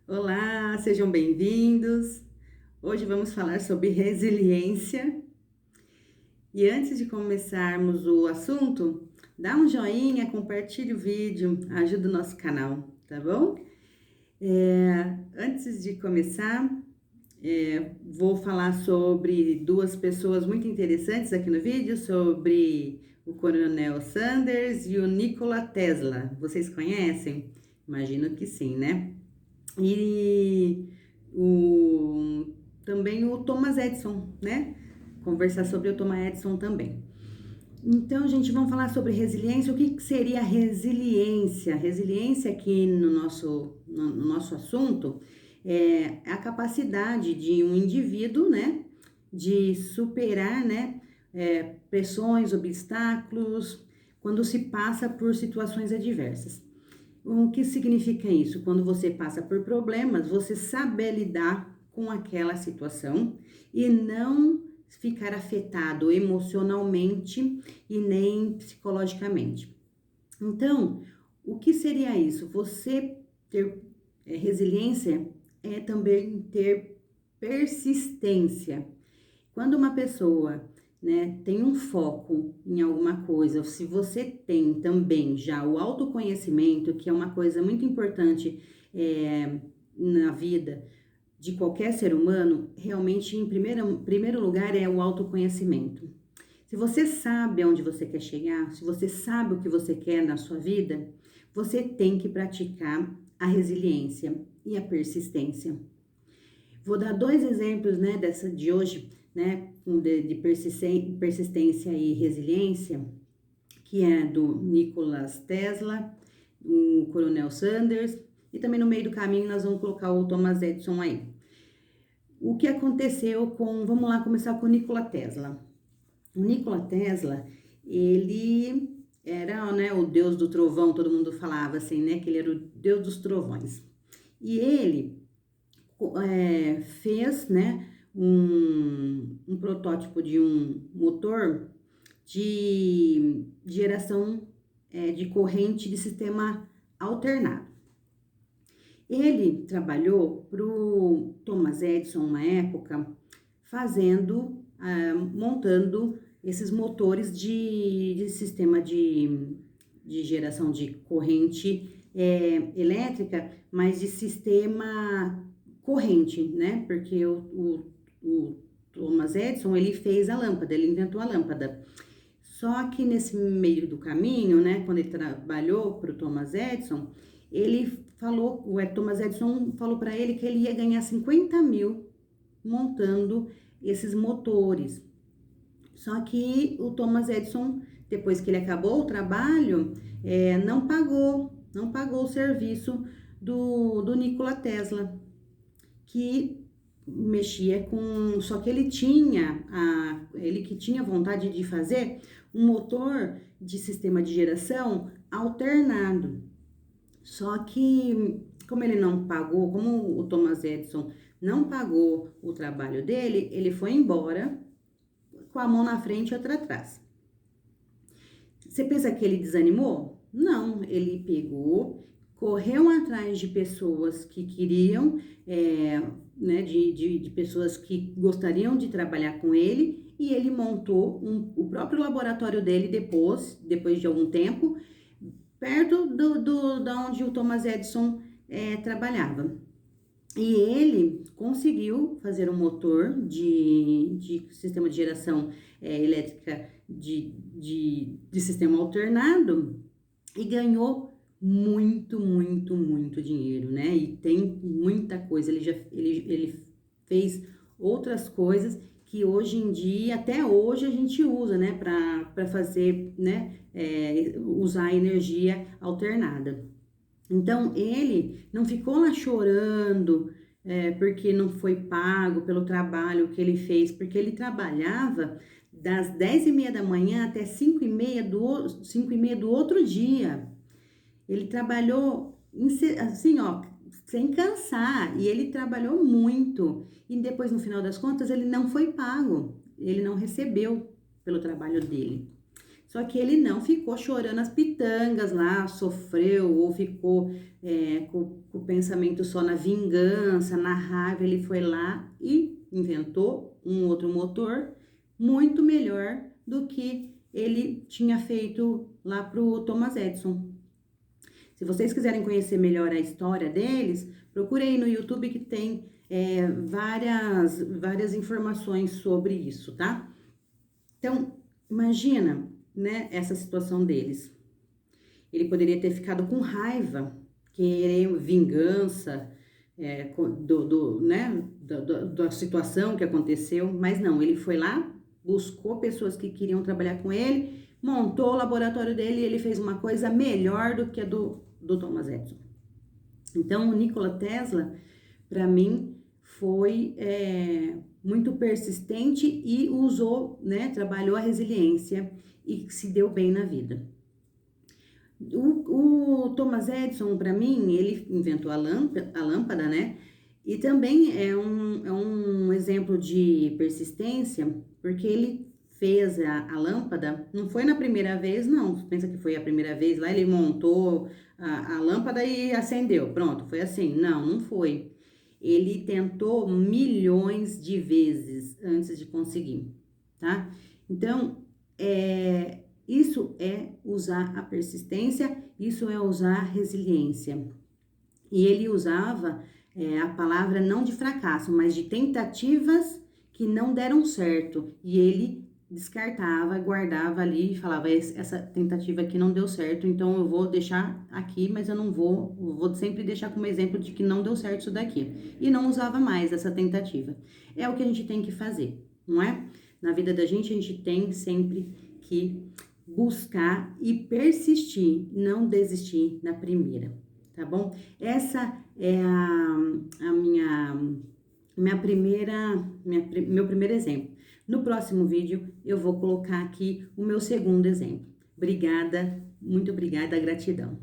Olá, sejam bem-vindos. Hoje vamos falar sobre resiliência. E antes de começarmos o assunto, dá um joinha, compartilhe o vídeo, ajuda o nosso canal, tá bom? Antes de começar, vou falar sobre duas pessoas muito interessantes aqui no vídeo, sobre o Coronel Sanders e o Nikola Tesla. Vocês conhecem? Imagino que sim, né? E o, também o Thomas Edison, né? Conversar sobre o Thomas Edison também. Então, gente, vamos falar sobre resiliência. O que seria resiliência? Resiliência aqui no nosso assunto é a capacidade de um indivíduo, né? De superar, né? Pressões, obstáculos, quando se passa por situações adversas. O que significa isso? Quando você passa por problemas, você saber lidar com aquela situação e não ficar afetado emocionalmente e nem psicologicamente. Então, o que seria isso? Você ter resiliência é também ter persistência. Quando uma pessoa, né, tem um foco em alguma coisa, se você tem também já o autoconhecimento, que é uma coisa muito importante na vida de qualquer ser humano, realmente em primeiro lugar é o autoconhecimento. Se você sabe aonde você quer chegar, se você sabe o que você quer na sua vida, você tem que praticar a resiliência e a persistência. Vou dar dois exemplos, né, dessa de hoje, né, de persistência e resiliência, que é do Nikola Tesla, o Coronel Sanders, e também no meio do caminho nós vamos colocar o Thomas Edison aí. O que aconteceu vamos lá começar com o Nikola Tesla. O Nikola Tesla, ele era, né, o deus do trovão, todo mundo falava assim, né, que ele era o deus dos trovões. E ele fez, né, um protótipo de um motor de geração de corrente de sistema alternado. Ele trabalhou para o Thomas Edison, uma época, montando esses motores de sistema de geração de corrente elétrica, mas de sistema corrente, né? Porque o Thomas Edison, ele fez a lâmpada, ele inventou a lâmpada. Só que nesse meio do caminho, né, quando ele trabalhou para o Thomas Edison, o Thomas Edison falou para ele que ele ia ganhar 50 mil montando esses motores. Só que o Thomas Edison, depois que ele acabou o trabalho, não pagou o serviço do Nikola Tesla, que mexia com, só que ele que tinha vontade de fazer um motor de sistema de geração alternado. Só que como o Thomas Edison não pagou o trabalho dele, ele foi embora com a mão na frente e outra atrás. Você pensa que ele desanimou? Não, ele pegou, correu atrás de pessoas que queriam, né, de pessoas que gostariam de trabalhar com ele, e ele montou o próprio laboratório dele depois de algum tempo, perto da onde o Thomas Edison trabalhava. E ele conseguiu fazer um motor de sistema de geração elétrica de sistema alternado e ganhou muito, muito, muito dinheiro, né? E tem muita coisa. Ele fez outras coisas que hoje em dia, até hoje, a gente usa, né? Para fazer, né? Usar energia alternada. Então, ele não ficou lá chorando porque não foi pago pelo trabalho que ele fez, porque ele trabalhava das 10:30 da manhã até 5:30 do outro dia. Ele trabalhou assim, ó, sem cansar, e ele trabalhou muito. E depois, no final das contas, ele não foi pago, ele não recebeu pelo trabalho dele. Só que ele não ficou chorando as pitangas lá, sofreu ou ficou com o pensamento só na vingança, na raiva. Ele foi lá e inventou um outro motor muito melhor do que ele tinha feito lá pro Thomas Edison. Se vocês quiserem conhecer melhor a história deles, procure aí no YouTube que tem várias informações sobre isso, tá? Então, imagina, né, essa situação deles. Ele poderia ter ficado com raiva, querer vingança da situação que aconteceu, mas não, ele foi lá, buscou pessoas que queriam trabalhar com ele, montou o laboratório dele e ele fez uma coisa melhor do que a do Thomas Edison. Então, o Nikola Tesla, para mim, foi muito persistente e usou, né, trabalhou a resiliência e se deu bem na vida. O Thomas Edison, para mim, ele inventou a lâmpada, né? E também é um exemplo de persistência, porque ele fez a lâmpada, não foi na primeira vez, não. Pensa que foi a primeira vez lá, ele montou a lâmpada e acendeu. Pronto, foi assim. Não, não foi. Ele tentou milhões de vezes antes de conseguir, tá? Então, isso é usar a persistência, isso é usar a resiliência. E ele usava a palavra não de fracasso, mas de tentativas que não deram certo. E ele descartava, guardava ali e falava, essa tentativa aqui não deu certo, então eu vou deixar aqui, mas eu não vou sempre deixar como exemplo de que não deu certo isso daqui. E não usava mais essa tentativa. É o que a gente tem que fazer, não é? Na vida da gente, a gente tem sempre que buscar e persistir, não desistir na primeira, tá bom? Essa é meu primeiro exemplo. No próximo vídeo, eu vou colocar aqui o meu segundo exemplo. Obrigada, muito obrigada, gratidão.